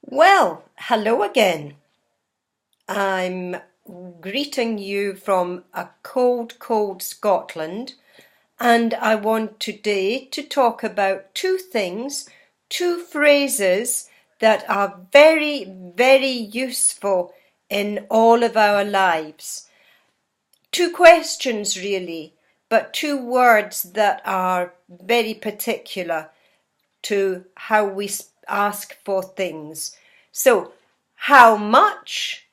Well, hello again. I'm greeting you from a cold Scotland, and I want today to talk about two things, two phrases that are very useful in all of our lives. Two questions, really, but two words that are very particular to how we ask for things. So, how much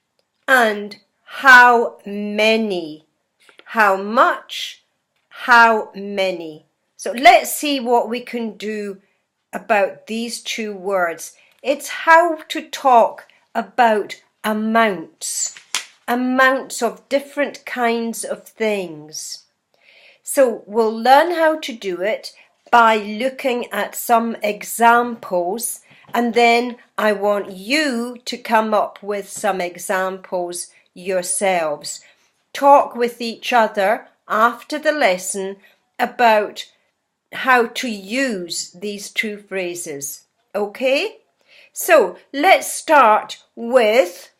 and how many? How much? How many? So let's see what we can do about these two words. It's how to talk about amounts of different kinds of things. So we'll learn how to do it by looking at some examples, and then I want you to come up with some examples yourselves. Talk with each other after the lesson about how to use these two phrases. Okay? So let's start with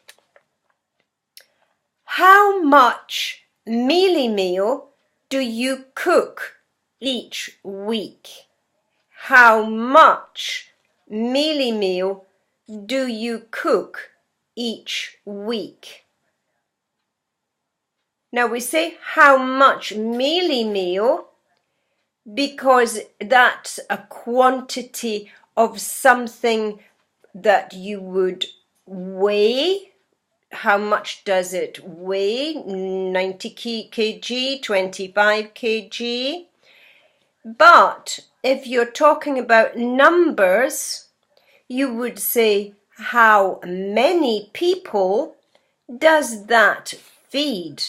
how much mealie meal do you cook each week? How much mealie meal do you cook each week? Now we say how much mealie meal because that's a quantity of something that you would weigh. How much does it weigh? 90 kg, 25 kg. But if you're talking about numbers, you would say, how many people does that feed?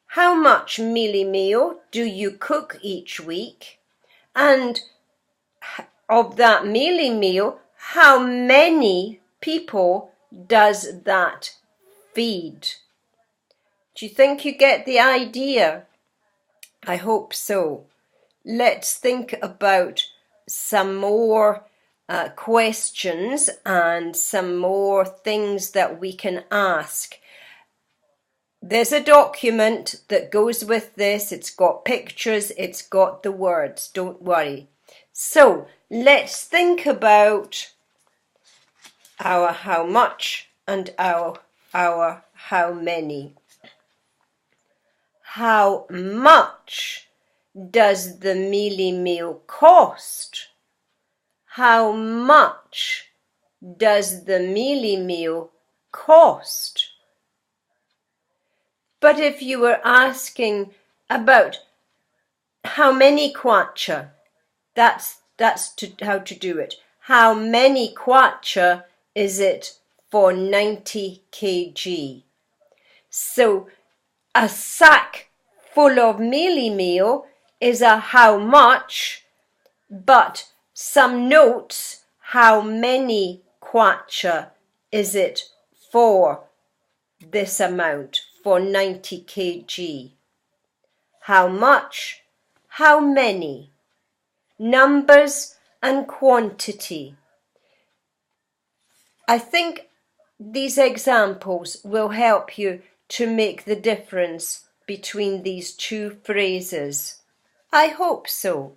How much mealie meal do you cook each week? And of that mealie meal, how many people does that feed? Do you think you get the idea? I hope so. Let's think about some more questions and some more things that we can ask. There's a document that goes with this. It's got pictures, it's got the words. Don't worry. So let's think about our how much and our how many. How much does the mealie meal cost? How much does the mealie meal cost? But if you were asking about how many kwacha, that's how to do it. How many kwacha is it for 90 kg? So a sack full of mealie meal is a how much, but some notes, how many kwacha is it for this amount, for 90 kg? How much, how many? Numbers and quantity. I think these examples will help you to make the difference between these two phrases. I hope so.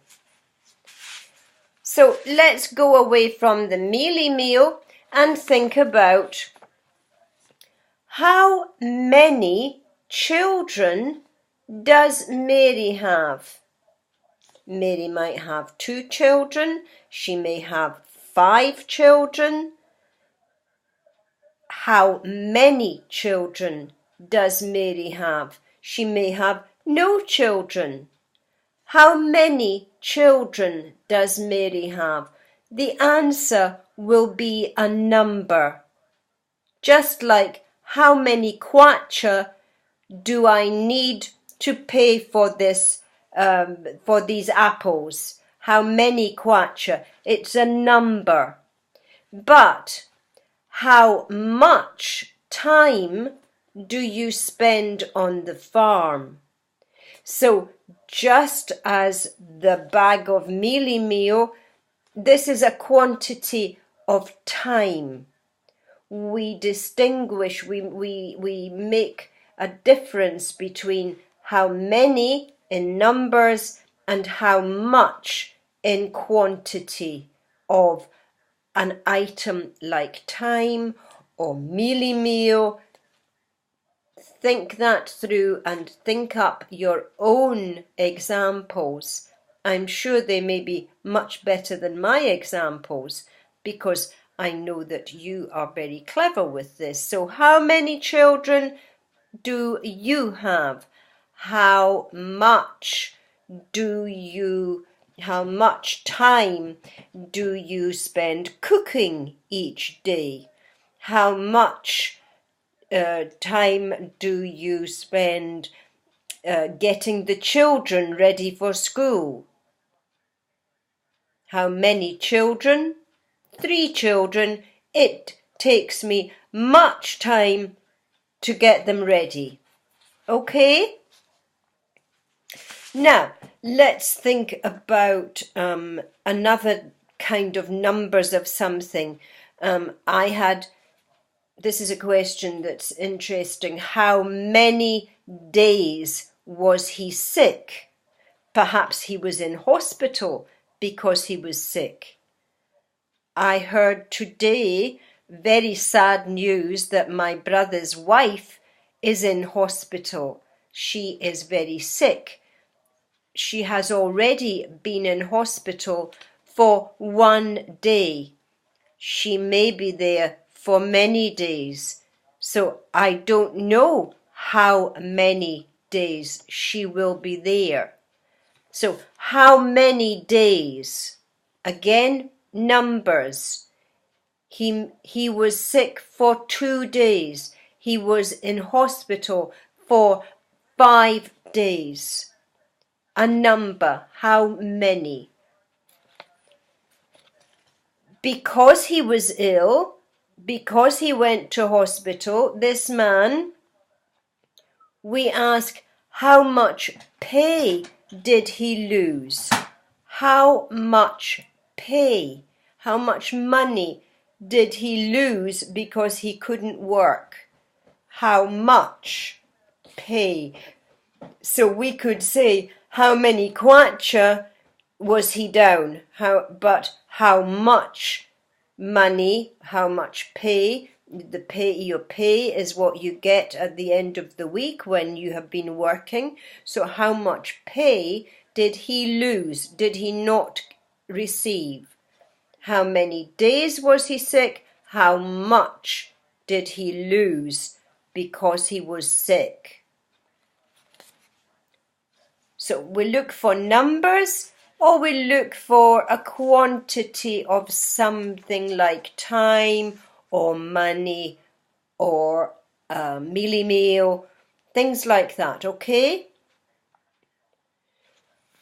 So let's go away from the mealie meal and think about how many children does Mary have? Mary might have 2 children. She may have 5 children. How many children does Mary have? She may have no children. How many children does Mary have? The answer will be a number. Just like how many kwacha do I need to pay for this, for these apples? How many kwacha? It's a number. But how much time do you spend on the farm? So just as the bag of mealie meal, this is a quantity of time. We distinguish, we make a difference between how many in numbers and how much in quantity of an item like time or mealie meal. Think that through and think up your own examples. I'm sure they may be much better than my examples because I know that you are very clever with this. So how many children do you have? How much time do you spend cooking each day? How much time do you spend getting the children ready for school? How many children? 3 children. It takes me much time to get them ready. Okay? Now, let's think about another kind of numbers of something. This is a question that's interesting. How many days was he sick? Perhaps he was in hospital because he was sick. I heard today very sad news that my brother's wife is in hospital. She is very sick. She has already been in hospital for 1 day. She may be there for many days. So I don't know how many days she will be there. So how many days? Again, numbers. He was sick for 2 days. He was in hospital for 5 days. A number, how many? Because he was ill, because he went to hospital, this man, we ask, how much pay did he lose? How much pay? How much money did he lose because he couldn't work? How much pay? So we could say, how many kwacha was he down? But how much money, how much pay? Your pay is what you get at the end of the week when you have been working. So how much pay did he lose? Did he not receive? How many days was he sick? How much did he lose because he was sick? So we look for numbers, or we look for a quantity of something like time or money or a mealie meal, things like that, okay?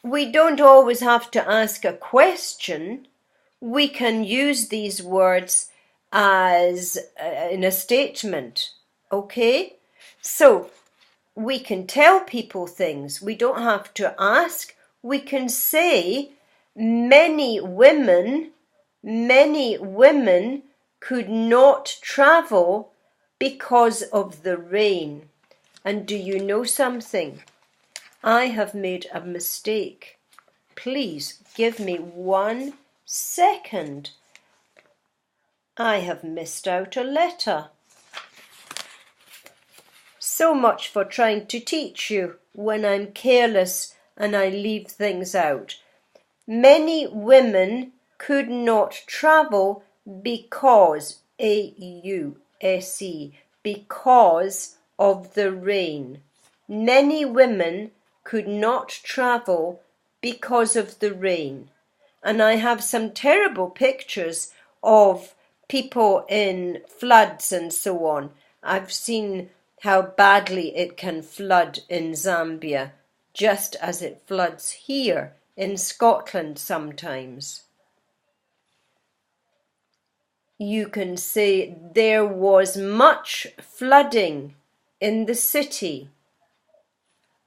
We don't always have to ask a question. We can use these words as in a statement, okay? So we can tell people things. We don't have to ask. We can say many women could not travel because of the rain. And do you know something? I have made a mistake. Please give me 1 second. I have missed out a letter. So much for trying to teach you when I'm careless and I leave things out. Many women could not travel because, A-U-S-E, because of the rain. Many women could not travel because of the rain. And I have some terrible pictures of people in floods and so on. I've seen how badly it can flood in Zambia, just as it floods here in Scotland sometimes. You can say there was much flooding in the city.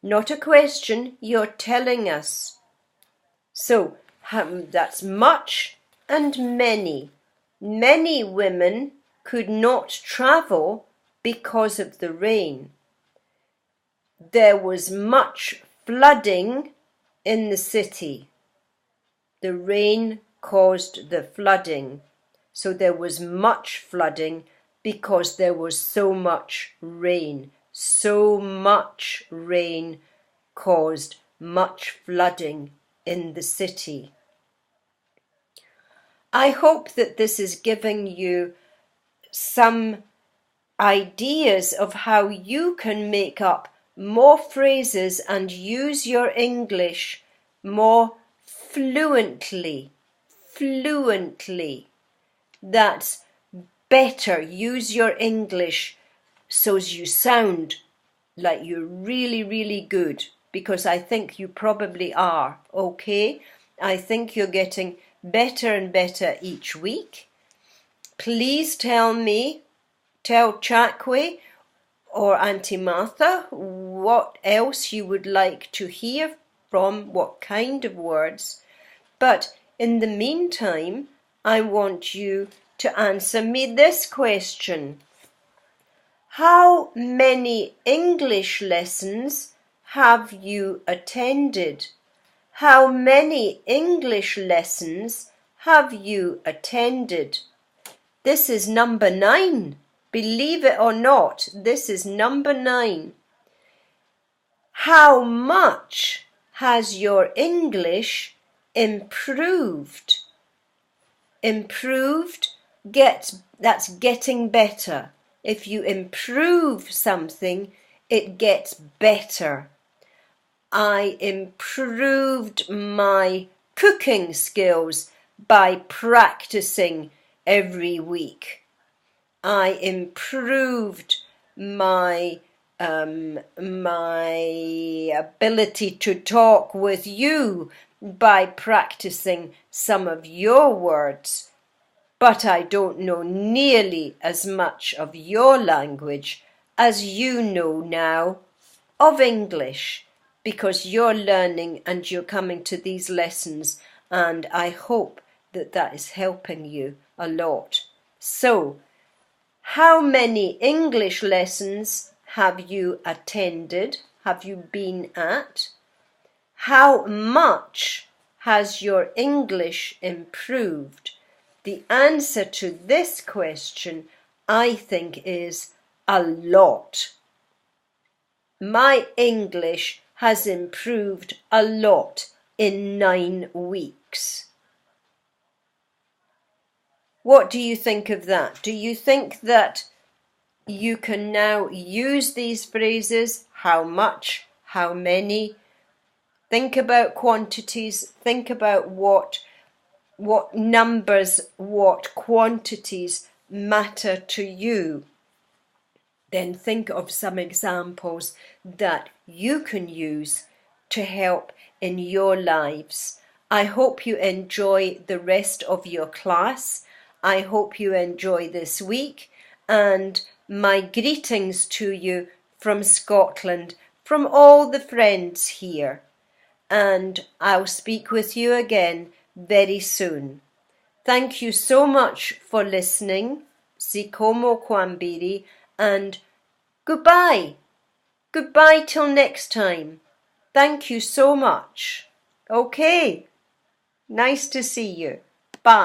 Not a question, you're telling us. So that's much and many. Many women could not travel because of the rain. There was much flooding in the city. The rain caused the flooding. So there was much flooding because there was so much rain. So much rain caused much flooding in the city. I hope that this is giving you some ideas of how you can make up more phrases and use your English more fluently. That's better. Use your English so you sound like you're really good, because I think you probably are, okay? I think you're getting better and better each week. Please tell Chakwe or Auntie Martha what else you would like to hear from, what kind of words. But in the meantime, I want you to answer me this question. How many English lessons have you attended? How many English lessons have you attended? This is number 9. Believe it or not, this is number 9. How much has your English improved? Improved, that's getting better. If you improve something, it gets better. I improved my cooking skills by practicing every week. I improved my ability to talk with you by practicing some of your words. But I don't know nearly as much of your language as you know now of English, because you're learning and you're coming to these lessons, and I hope that that is helping you a lot. So, how many English lessons have you attended? Have you been at? How much has your English improved? The answer to this question, I think, is a lot. My English has improved a lot in 9 weeks. What do you think of that? Do you think that you can now use these phrases? How much? How many? Think about quantities. Think about what numbers, what quantities matter to you. Then think of some examples that you can use to help in your lives. I hope you enjoy the rest of your class. I hope you enjoy this week, and my greetings to you from Scotland, from all the friends here. And I'll speak with you again very soon. Thank you so much for listening. Sikomo Kwambiri, and goodbye. Goodbye till next time. Thank you so much. Okay. Nice to see you. Bye.